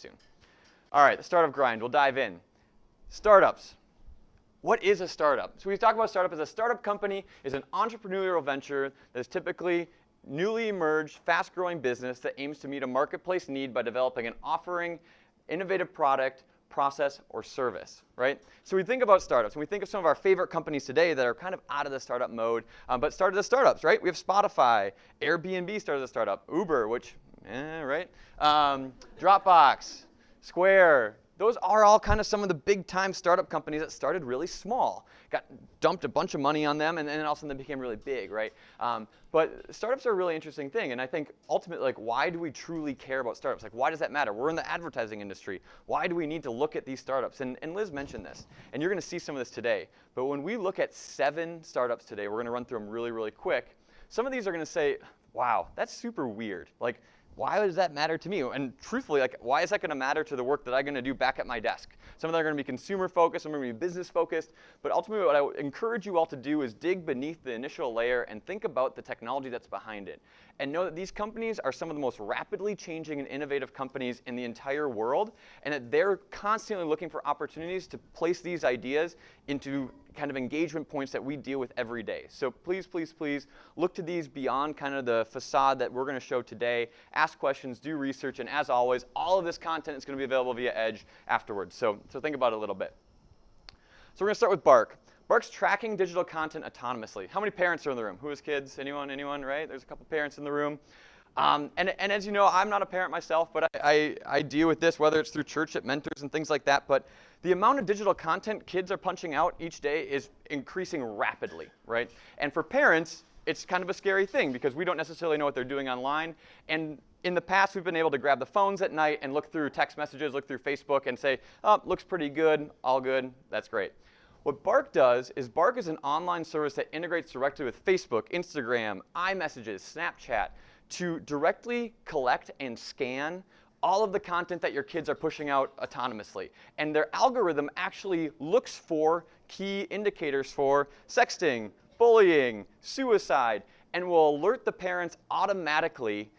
soon. All right, the startup grind. We'll dive in. Startups. What is a startup? So we talk about startup as a startup company is an entrepreneurial venture that is typically newly emerged, fast-growing business that aims to meet a marketplace need by developing an offering, innovative product, process, or service, right? So we think about startups, and we think of some of our favorite companies today that are kind of out of the startup mode, but started as startups, right? We have Spotify, Airbnb started as a startup, Uber, which, right? Dropbox, Square. Those are all kind of some of the big-time startup companies that started really small, got dumped a bunch of money on them, and then all of a sudden they became really big, right? But startups are a really interesting thing, and I think ultimately, like, why do we truly care about startups? Like, why does that matter? We're in the advertising industry. Why do we need to look at these startups? And Liz mentioned this, and you're going to see some of this today. But when we look at 7 startups today, we're going to run through them really, really quick. Some of these are going to say, wow, that's super weird. Like, why does that matter to me? And truthfully, like, why is that going to matter to the work that I'm going to do back at my desk? Some of them are going to be consumer focused, some are going to be business focused. But ultimately, what I would encourage you all to do is dig beneath the initial layer and think about the technology that's behind it. And know that these companies are some of the most rapidly changing and innovative companies in the entire world, and that they're constantly looking for opportunities to place these ideas into kind of engagement points that we deal with every day. So please, please, please look to these beyond kind of the facade that we're going to show today. Ask questions, do research, and as always, all of this content is going to be available via Edge afterwards. So think about it a little bit. So we're going to start with Bark. Bark's tracking digital content autonomously. How many parents are in the room? Who has kids? Anyone, right? There's a couple parents in the room. And as you know, I'm not a parent myself, but I deal with this, whether it's through church at mentors and things like that. But the amount of digital content kids are punching out each day is increasing rapidly, right? And for parents, it's kind of a scary thing because we don't necessarily know what they're doing online. And in the past, we've been able to grab the phones at night and look through text messages, look through Facebook, and say, oh, looks pretty good, all good, that's great. What Bark does is Bark is an online service that integrates directly with Facebook, Instagram, iMessages, Snapchat, to directly collect and scan all of the content that your kids are pushing out autonomously. And their algorithm actually looks for key indicators for sexting, bullying, suicide, and will alert the parents automatically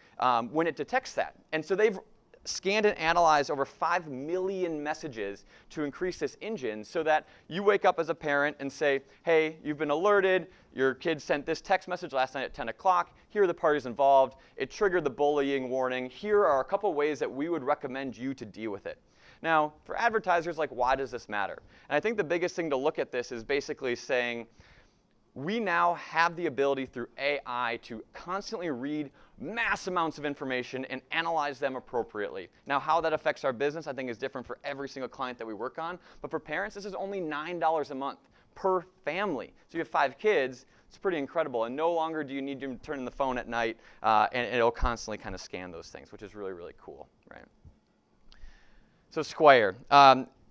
when it detects that. And so they've scanned and analyzed over 5 million messages to increase this engine so that you wake up as a parent and say, hey, you've been alerted, your kid sent this text message last night at 10 o'clock, here are the parties involved, it triggered the bullying warning, here are a couple ways that we would recommend you to deal with it. Now, for advertisers, like, why does this matter? And I think the biggest thing to look at this is basically saying, we now have the ability through AI to constantly read mass amounts of information and analyze them appropriately. Now, how that affects our business, I think, is different for every single client that we work on. But for parents, this is only $9 a month per family. So you have 5 kids, it's pretty incredible. And no longer do you need to turn in the phone at night, and it'll constantly kind of scan those things, which is really, really cool, right? So Square.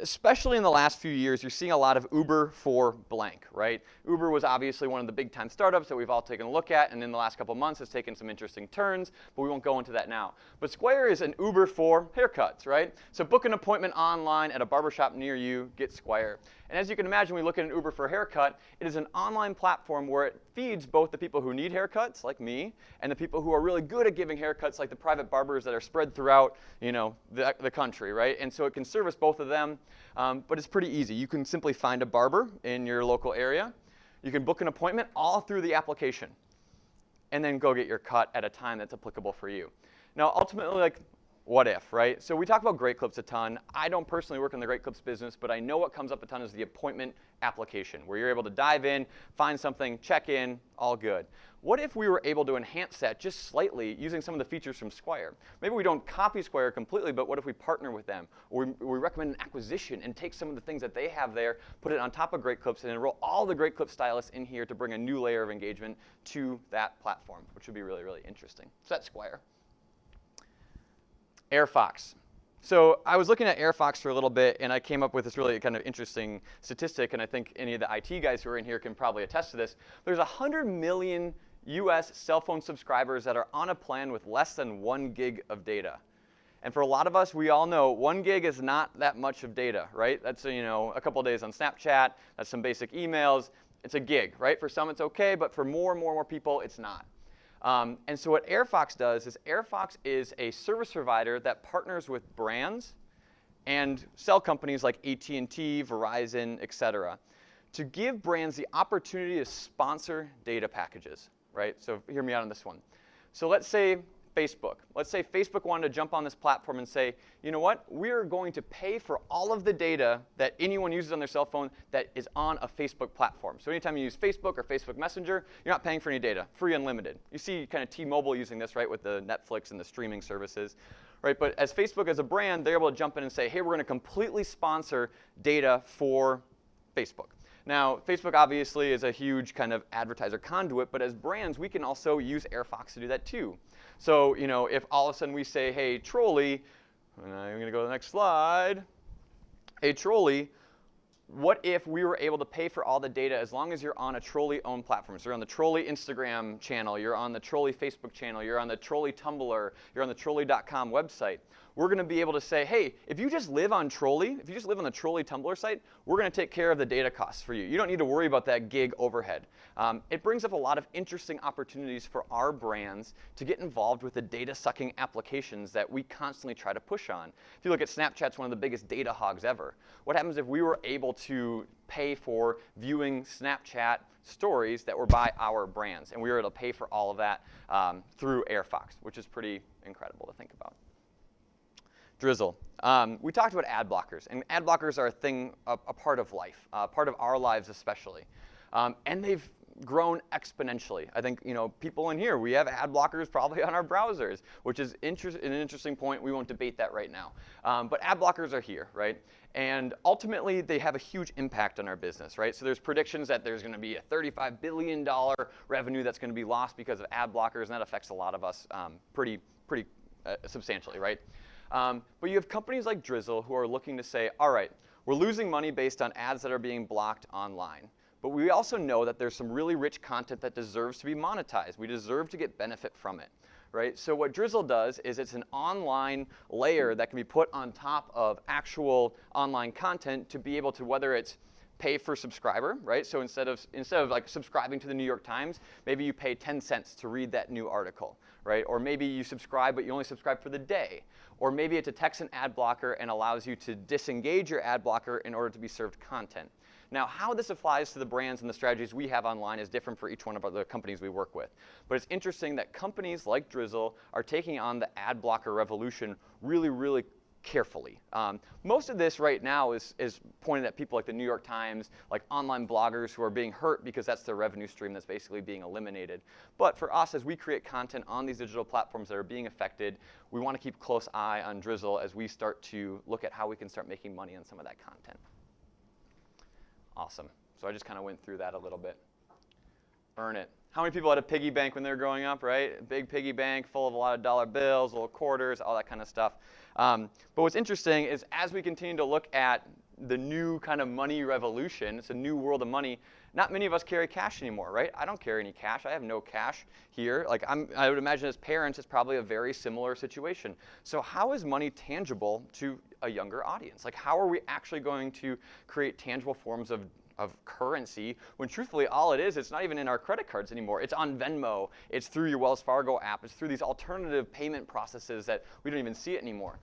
Especially in the last few years, you're seeing a lot of Uber for blank, right? Uber was obviously one of the big time startups that we've all taken a look at, and in the last couple of months has taken some interesting turns, but we won't go into that now. But Square is an Uber for haircuts, right? So book an appointment online at a barbershop near you, get Square. And as you can imagine, when we look at an Uber for a haircut, it is an online platform where it feeds both the people who need haircuts, like me, and the people who are really good at giving haircuts, like the private barbers that are spread throughout, you know, the country, right? And so it can service both of them. But it's pretty easy. You can simply find a barber in your local area. You can book an appointment all through the application and then go get your cut at a time that's applicable for you. Now, ultimately, like, what if, right? So we talk about Great Clips a ton. I don't personally work in the Great Clips business, but I know what comes up a ton is the appointment application, where you're able to dive in, find something, check in, all good. What if we were able to enhance that just slightly using some of the features from Square? Maybe we don't copy Square completely, but what if we partner with them? Or we recommend an acquisition and take some of the things that they have there, put it on top of Great Clips, and enroll all the Great Clips stylists in here to bring a new layer of engagement to that platform, which would be really, really interesting. So that's Square. AirFox. So I was looking at AirFox for a little bit, and I came up with this really kind of interesting statistic, and I think any of the IT guys who are in here can probably attest to this. There's 100 million US cell phone subscribers that are on a plan with less than 1 gig of data. And for a lot of us, we all know 1 gig is not that much of data, right? That's, you know, a couple of days on Snapchat, that's some basic emails. It's a gig, right? For some it's okay, but for more and more people, it's not. And so what AirFox does is AirFox is a service provider that partners with brands and sell companies like AT&T, Verizon, et cetera, to give brands the opportunity to sponsor data packages, right? So hear me out on this one. So let's say Facebook. Let's say Facebook wanted to jump on this platform and say, you know what, we're going to pay for all of the data that anyone uses on their cell phone that is on a Facebook platform. So anytime you use Facebook or Facebook Messenger, you're not paying for any data, free unlimited. You see kind of T-Mobile using this, right, with the Netflix and the streaming services, right? But as Facebook as a brand, they're able to jump in and say, hey, we're going to completely sponsor data for Facebook. Now, Facebook obviously is a huge kind of advertiser conduit, but as brands, we can also use AirFox to do that too. So, you know, if all of a sudden we say, hey, Trolley, and I'm going to go to the next slide. Hey, Trolley, what if we were able to pay for all the data as long as you're on a Trolley-owned platform? So you're on the Trolley Instagram channel, you're on the Trolley Facebook channel, you're on the Trolley Tumblr, you're on the Trolley.com website. We're going to be able to say, hey, if you just live on Trolley, if you just live on the Trolley Tumblr site, we're going to take care of the data costs for you. You don't need to worry about that gig overhead. It brings up a lot of interesting opportunities for our brands to get involved with the data-sucking applications that we constantly try to push on. If you look at Snapchat's one of the biggest data hogs ever. What happens if we were able to pay for viewing Snapchat stories that were by our brands, and we were able to pay for all of that through AirFox, which is pretty incredible to think about. Drizzle. We talked about ad blockers, and ad blockers are a thing, a part of life, part of our lives especially, and they've grown exponentially. I think, you know, people in here, we have ad blockers probably on our browsers, which is an interesting point. We won't debate that right now. But ad blockers are here, right? And ultimately, they have a huge impact on our business, right? So there's predictions that there's going to be a $35 billion revenue that's going to be lost because of ad blockers, and that affects a lot of us pretty substantially, right? But you have companies like Drizzle who are looking to say, all right, we're losing money based on ads that are being blocked online. But we also know that there's some really rich content that deserves to be monetized. We deserve to get benefit from it, right? So what Drizzle does is it's an online layer that can be put on top of actual online content to be able to, whether it's pay per subscriber, right? So instead of like subscribing to the New York Times, maybe you pay 10 cents to read that new article, right? Or maybe you subscribe, but you only subscribe for the day. Or maybe it detects an ad blocker and allows you to disengage your ad blocker in order to be served content. Now, how this applies to the brands and the strategies we have online is different for each one of the companies we work with. But it's interesting that companies like Drizzle are taking on the ad blocker revolution really carefully. Most of this right now is pointed at people like the New York Times, like online bloggers who are being hurt because that's their revenue stream that's basically being eliminated. But for us, as we create content on these digital platforms that are being affected, we want to keep a close eye on Drizzle as we start to look at how we can start making money on some of that content. Awesome. So I just kind of went through that a little bit. Earn it. How many people had a piggy bank when they were growing up, right? A big piggy bank full of a lot of dollar bills, little quarters, all that kind of stuff. But what's interesting is as we continue to look at the new kind of money revolution, it's a new world of money, not many of us carry cash anymore, right? I don't carry any cash. I have no cash here. Like I would imagine as parents, it's probably a very similar situation. So how is money tangible to a younger audience? Like how are we actually going to create tangible forms of currency when truthfully all it is, it's not even in our credit cards anymore. It's on Venmo. It's through your Wells Fargo app. It's through these alternative payment processes that we don't even see it anymore.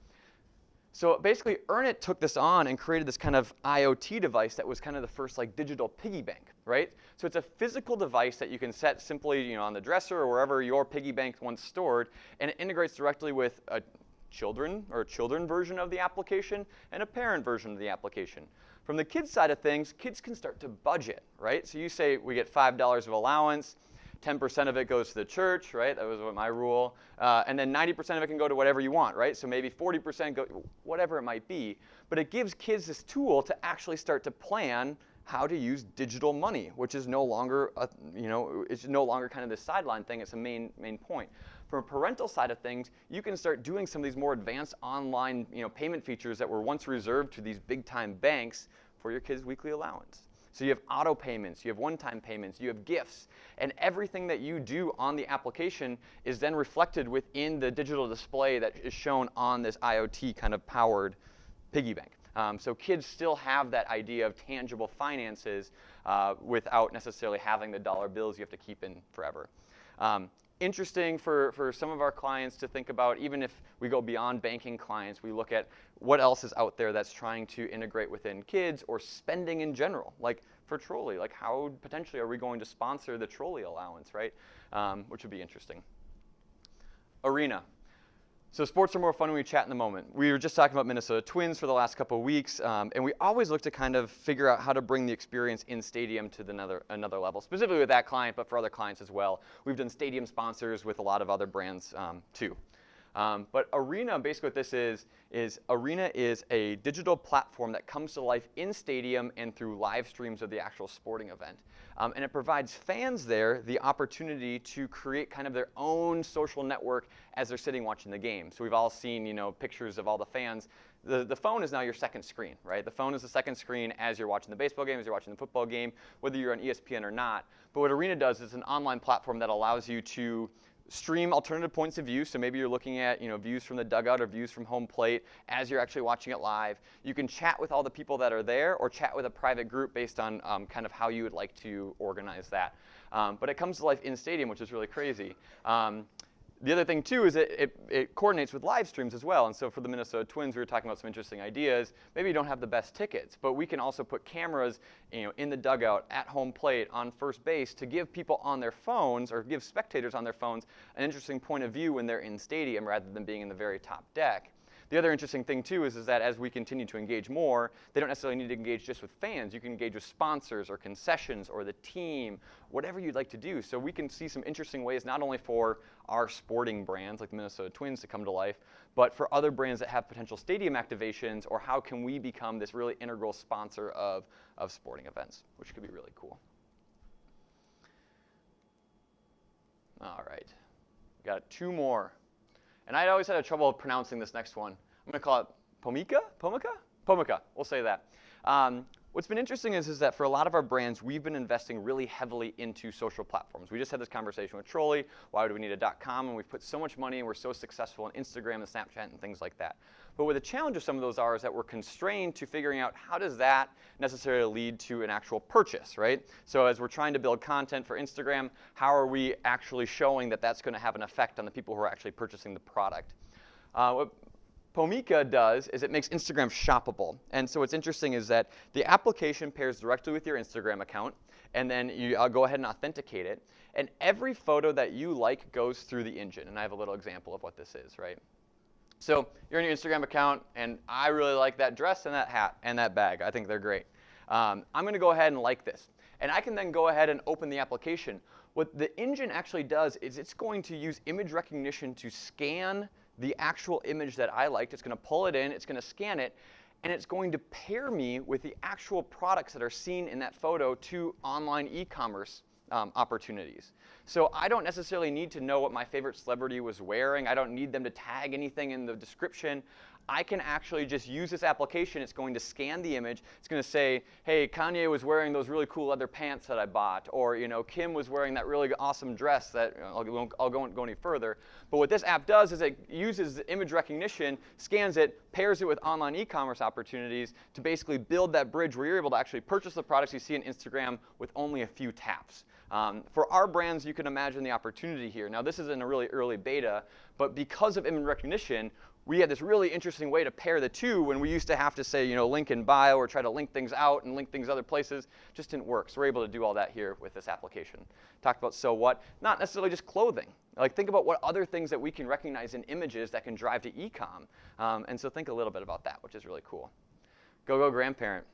So basically, Earnit took this on and created this kind of IoT device that was kind of the first like digital piggy bank, right? So it's a physical device that you can set simply, on the dresser or wherever your piggy bank once stored, and it integrates directly with a children version of the application and a parent version of the application. From the kids side of things, kids can start to budget, right? So you say we get $5 of allowance, 10% of it goes to the church, right? That was my rule. And then 90% of it can go to whatever you want, right? So maybe 40% go, whatever it might be. But it gives kids this tool to actually start to plan how to use digital money, which is no longer, it's no longer kind of this sideline thing. It's a main point. From a parental side of things, you can start doing some of these more advanced online, payment features that were once reserved to these big-time banks for your kids' weekly allowance. So you have auto payments, you have one-time payments, you have gifts, and everything that you do on the application is then reflected within the digital display that is shown on this IoT kind of powered piggy bank. So kids still have that idea of tangible finances without necessarily having the dollar bills you have to keep in forever. interesting for some of our clients to think about. Even if we go beyond banking clients, we look at what else is out there that's trying to integrate within kids or spending in general. Like for trolley, like how potentially are we going to sponsor the trolley allowance, right? Which would be interesting. Arena. So sports are more fun when we chat in the moment. We were just talking about Minnesota Twins for the last couple of weeks, and we always look to kind of figure out how to bring the experience in stadium to another level, specifically with that client, but for other clients as well. We've done stadium sponsors with a lot of other brands too. But Arena, basically what this is Arena is a digital platform that comes to life in stadium and through live streams of the actual sporting event. And it provides fans there the opportunity to create kind of their own social network as they're sitting watching the game. So we've all seen, pictures of all the fans. The phone is now your second screen, right? The phone is the second screen as you're watching the baseball game, as you're watching the football game, whether you're on ESPN or not. But what Arena does is an online platform that allows you to stream alternative points of view. So maybe you're looking at views from the dugout or views from home plate as you're actually watching it live. You can chat with all the people that are there or chat with a private group based on kind of how you would like to organize that. But it comes to life in stadium, which is really crazy. The other thing, too, is it coordinates with live streams as well. And so for the Minnesota Twins, we were talking about some interesting ideas. Maybe you don't have the best tickets, but we can also put cameras in the dugout, at home plate, on first base to give people on their phones or give spectators on their phones an interesting point of view when they're in stadium rather than being in the very top deck. The other interesting thing, too, is that as we continue to engage more, they don't necessarily need to engage just with fans. You can engage with sponsors or concessions or the team, whatever you'd like to do. So we can see some interesting ways not only for our sporting brands like the Minnesota Twins to come to life, but for other brands that have potential stadium activations, or how can we become this really integral sponsor of sporting events, which could be really cool. All right, got two more. And I always had trouble pronouncing this next one. I'm going to call it Pomika? Pomika, we'll say that. What's been interesting is that for a lot of our brands, we've been investing really heavily into social platforms. We just had this conversation with Trolley. Why do we need a .com? And we've put so much money and we're so successful in Instagram and Snapchat and things like that. But what the challenge of some of those are is that we're constrained to figuring out how does that necessarily lead to an actual purchase, right? So as we're trying to build content for Instagram, how are we actually showing that that's going to have an effect on the people who are actually purchasing the product? What Pomika does is it makes Instagram shoppable. And so what's interesting is that the application pairs directly with your Instagram account, and then you go ahead and authenticate it. And every photo that you like goes through the engine. And I have a little example of what this is, right? So you're on your Instagram account, and I really like that dress and that hat and that bag. I think they're great. I'm going to go ahead and like this. And I can then go ahead and open the application. What the engine actually does is it's going to use image recognition to scan the actual image that I liked. It's going to pull it in, it's going to scan it, and it's going to pair me with the actual products that are seen in that photo to online e-commerce opportunities. So I don't necessarily need to know what my favorite celebrity was wearing. I don't need them to tag anything in the description. I can actually just use this application. It's going to scan the image. It's going to say, hey, Kanye was wearing those really cool leather pants that I bought, or Kim was wearing that really awesome dress that I'll go any further. But what this app does is it uses image recognition, scans it, pairs it with online e-commerce opportunities to basically build that bridge where you're able to actually purchase the products you see on Instagram with only a few taps. For our brands, you can imagine the opportunity here. Now, this is in a really early beta, but because of image recognition, we had this really interesting way to pair the two when we used to have to say, link in bio or try to link things out and link things other places. It just didn't work. So we're able to do all that here with this application. Talked about so what, not necessarily just clothing. Like think about what other things that we can recognize in images that can drive to e-com. And so think a little bit about that, which is really cool. Go grandparent.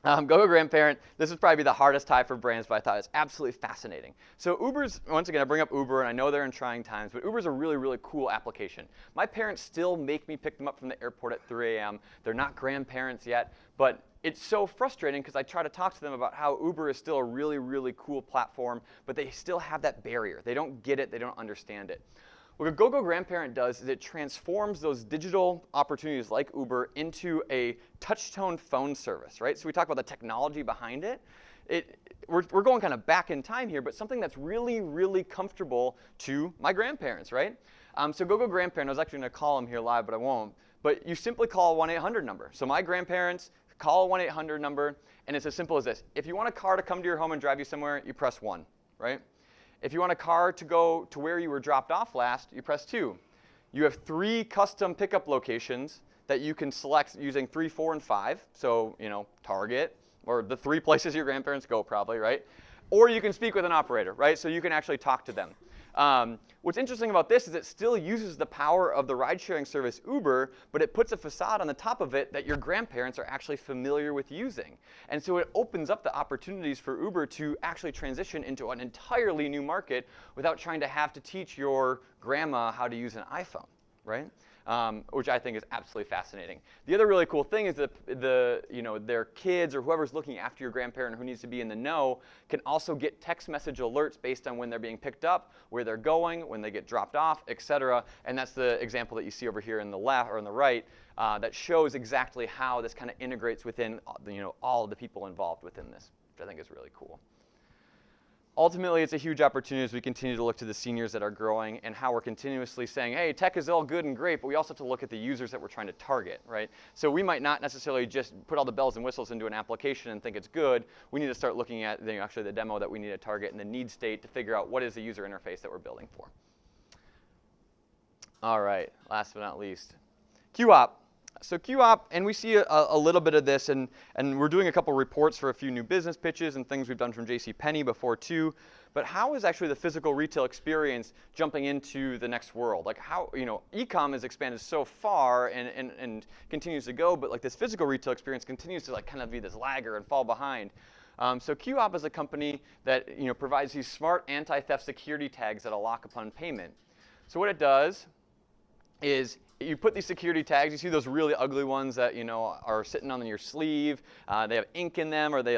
Go grandparent, this would probably be the hardest tie for brands, but I thought it was absolutely fascinating. So Uber's, once again, I bring up Uber, and I know they're in trying times, but Uber's a really, really cool application. My parents still make me pick them up from the airport at 3 a.m. They're not grandparents yet, but it's so frustrating because I try to talk to them about how Uber is still a really, really cool platform, but they still have that barrier. They don't get it, they don't understand it. What a Go Grandparent does is it transforms those digital opportunities like Uber into a touch-tone phone service, right? So we talk about the technology behind it. We're going kind of back in time here, but something that's really, really comfortable to my grandparents, right? So Go Grandparent, I was actually going to call them here live, but I won't. But you simply call a 1-800 number. So my grandparents call a 1-800 number, and it's as simple as this. If you want a car to come to your home and drive you somewhere, you press 1, right? If you want a car to go to where you were dropped off last, you press 2. You have 3 custom pickup locations that you can select using 3, 4, and 5. So, Target, or the 3 places your grandparents go probably, right? Or you can speak with an operator, right? So you can actually talk to them. What's interesting about this is it still uses the power of the ride-sharing service Uber, but it puts a facade on the top of it that your grandparents are actually familiar with using. And so it opens up the opportunities for Uber to actually transition into an entirely new market without trying to have to teach your grandma how to use an iPhone, right? Which I think is absolutely fascinating. The other really cool thing is that their kids or whoever's looking after your grandparent who needs to be in the know can also get text message alerts based on when they're being picked up, where they're going, when they get dropped off, etc. And that's the example that you see over here in the left or on the right that shows exactly how this kind of integrates within all of the people involved within this, which I think is really cool. Ultimately, it's a huge opportunity as we continue to look to the seniors that are growing and how we're continuously saying, hey, tech is all good and great, but we also have to look at the users that we're trying to target, right? So we might not necessarily just put all the bells and whistles into an application and think it's good. We need to start looking at actually the demo that we need to target and the need state to figure out what is the user interface that we're building for. All right, last but not least, QOP. So QOP, and we see a little bit of this, and we're doing a couple reports for a few new business pitches and things we've done from JCPenney before too. But how is actually the physical retail experience jumping into the next world? Like how, e-com has expanded so far and continues to go, but like this physical retail experience continues to like kind of be this lagger and fall behind. So QOP is a company that provides these smart anti-theft security tags that lock upon payment. So what it does is you put these security tags. You see those really ugly ones that are sitting on your sleeve. They have ink in them, or they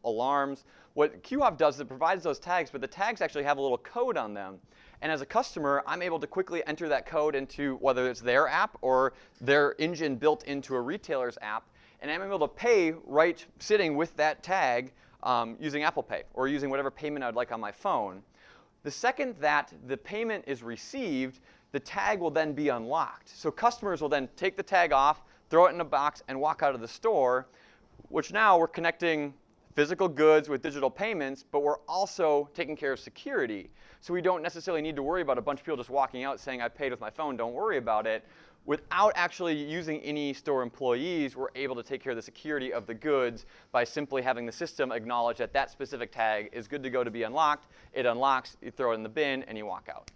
alarms. What QOP does is it provides those tags, but the tags actually have a little code on them. And as a customer, I'm able to quickly enter that code into whether it's their app or their engine built into a retailer's app, and I'm able to pay right sitting with that tag using Apple Pay or using whatever payment I'd like on my phone. The second that the payment is received, the tag will then be unlocked. So customers will then take the tag off, throw it in a box, and walk out of the store, which now we're connecting physical goods with digital payments, but we're also taking care of security. So we don't necessarily need to worry about a bunch of people just walking out saying, I paid with my phone, don't worry about it. Without actually using any store employees, we're able to take care of the security of the goods by simply having the system acknowledge that that specific tag is good to go to be unlocked. It unlocks, you throw it in the bin, and you walk out.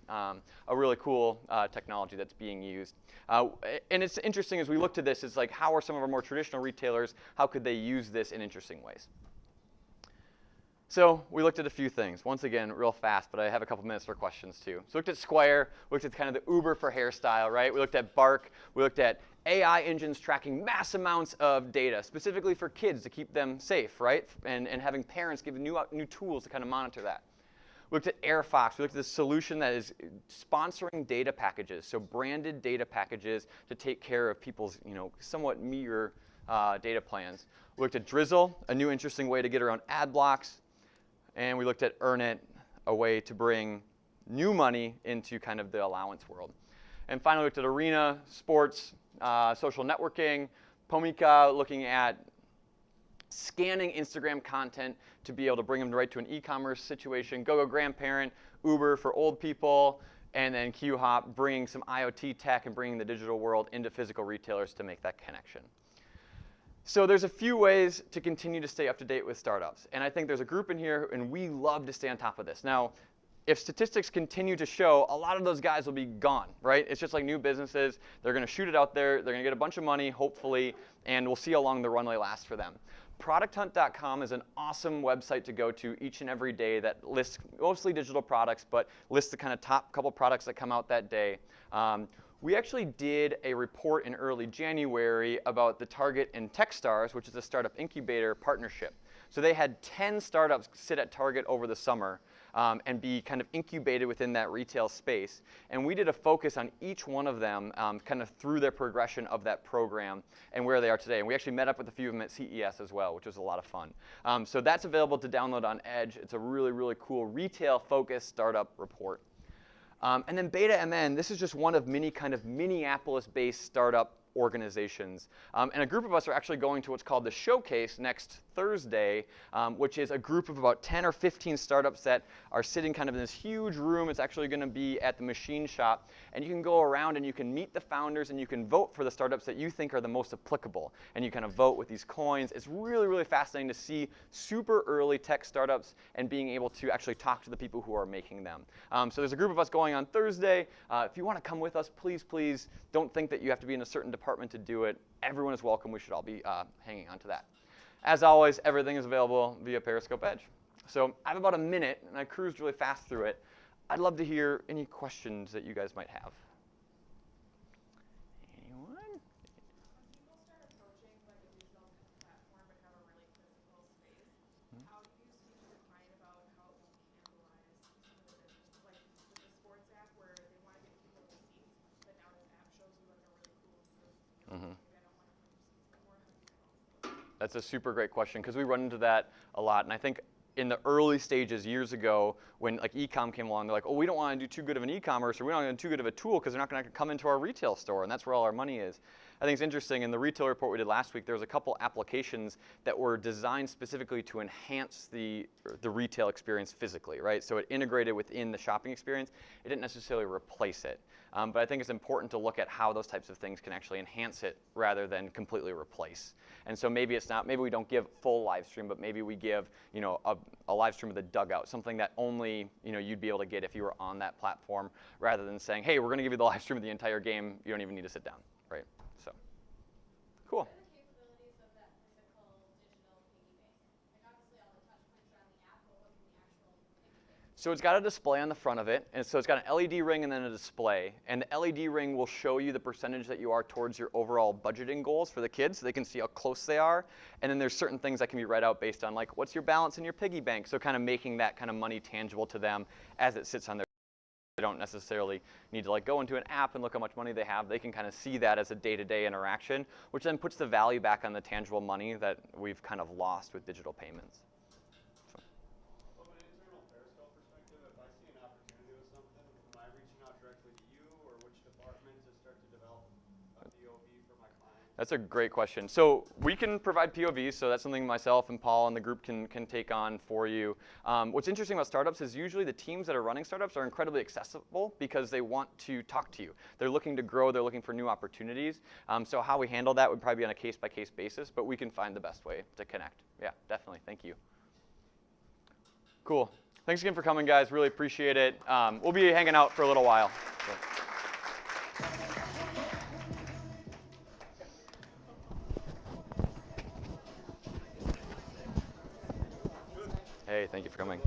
A really cool technology that's being used. And it's interesting as we look to this, it's like how are some of our more traditional retailers, how could they use this in interesting ways? So we looked at a few things. Once again, real fast, but I have a couple minutes for questions too. So we looked at Square, we looked at kind of the Uber for hairstyle, right? We looked at Bark, we looked at AI engines tracking mass amounts of data, specifically for kids to keep them safe, right? And having parents give new tools to kind of monitor that. We looked at AirFox. We looked at this solution that is sponsoring data packages, so branded data packages to take care of people's somewhat meager data plans. We looked at Drizzle, a new interesting way to get around ad blocks. And we looked at Earn It, a way to bring new money into kind of the allowance world. And finally, we looked at Arena, sports, social networking, Pomika looking at scanning Instagram content to be able to bring them right to an e-commerce situation, GoGo Grandparent, Uber for old people, and then QHop bringing some IoT tech and bringing the digital world into physical retailers to make that connection. So there's a few ways to continue to stay up to date with startups. And I think there's a group in here, and we love to stay on top of this. Now, if statistics continue to show, a lot of those guys will be gone, right? It's just like new businesses. They're going to shoot it out there. They're going to get a bunch of money, hopefully, and we'll see how long the runway lasts for them. ProductHunt.com is an awesome website to go to each and every day that lists mostly digital products, but lists the kind of top couple products that come out that day. We actually did a report in early January about the Target and Techstars, which is a startup incubator partnership. So they had 10 startups sit at Target over the summer and be kind of incubated within that retail space. And we did a focus on each one of them kind of through their progression of that program and where they are today. And we actually met up with a few of them at CES as well, which was a lot of fun. So that's available to download on Edge. It's a really, really cool retail-focused startup report. And then Beta MN, this is just one of many kind of Minneapolis-based startup organizations. And a group of us are actually going to what's called the Showcase next Thursday, which is a group of about 10 or 15 startups that are sitting kind of in this huge room. It's actually going to be at the machine shop. And you can go around and you can meet the founders and you can vote for the startups that you think are the most applicable. And you kind of vote with these coins. It's really, really fascinating to see super early tech startups and being able to actually talk to the people who are making them. So there's a group of us going on Thursday. If you want to come with us, please, please don't think that you have to be in a certain department to do it. Everyone is welcome. We should all be hanging on to that. As always, everything is available via Periscope Edge. So I have about a minute, and I cruised really fast through it. I'd love to hear any questions that you guys might have. Anyone? When people start approaching like a digital platform but have a really physical space, how do you speak to your client about how it won't cannibalize some of the business? Like with the sports app where they want to get people to seats, but now this app shows you like a really cool view of the field. Maybe I don't want to come to seats anymore. How do you balance that? That's a super great question because we run into that a lot. And I think in the early stages years ago when like e-com came along, they're like, oh, we don't want to do too good of an e-commerce or we don't want to do too good of a tool because they're not going to come into our retail store and that's where all our money is. I think it's interesting. In the retail report we did last week, there was a couple applications that were designed specifically to enhance the retail experience physically, right? So it integrated within the shopping experience. It didn't necessarily replace it. But I think it's important to look at how those types of things can actually enhance it rather than completely replace. And so maybe it's not, maybe we don't give full live stream, but maybe we give, you know, a live stream of the dugout, something that only, you know, you'd be able to get if you were on that platform, rather than saying, hey, we're going to give you the live stream of the entire game. You don't even need to sit down, right? So, cool. What are the capabilities of that physical digital piggy bank? Like obviously all the touch points are on the app, but what can the actual piggy bank do? So it's got a display on the front of it, and so it's got an LED ring and then a display. And the LED ring will show you the percentage that you are towards your overall budgeting goals for the kids, so they can see how close they are. And then there's certain things that can be read out based on like, what's your balance in your piggy bank? So kind of making that kind of money tangible to them as it sits on their. They don't necessarily need to like go into an app and look how much money they have. They can kind of see that as a day-to-day interaction, which then puts the value back on the tangible money that we've kind of lost with digital payments. From an internal Periscope perspective, if I see an opportunity with something, am I reaching out directly to you or which department to start to develop a POV for my client? That's a great question. So we can provide POVs, so that's something myself and Paul and the group can take on for you. What's interesting about startups is usually the teams that are running startups are incredibly accessible because they want to talk to you. They're looking to grow, they're looking for new opportunities. So how we handle that would probably be on a case-by-case basis, but we can find the best way to connect. Yeah, definitely, thank you. Cool. Thanks again for coming, guys. Really appreciate it. We'll be hanging out for a little while. So. Hey, thank you for coming.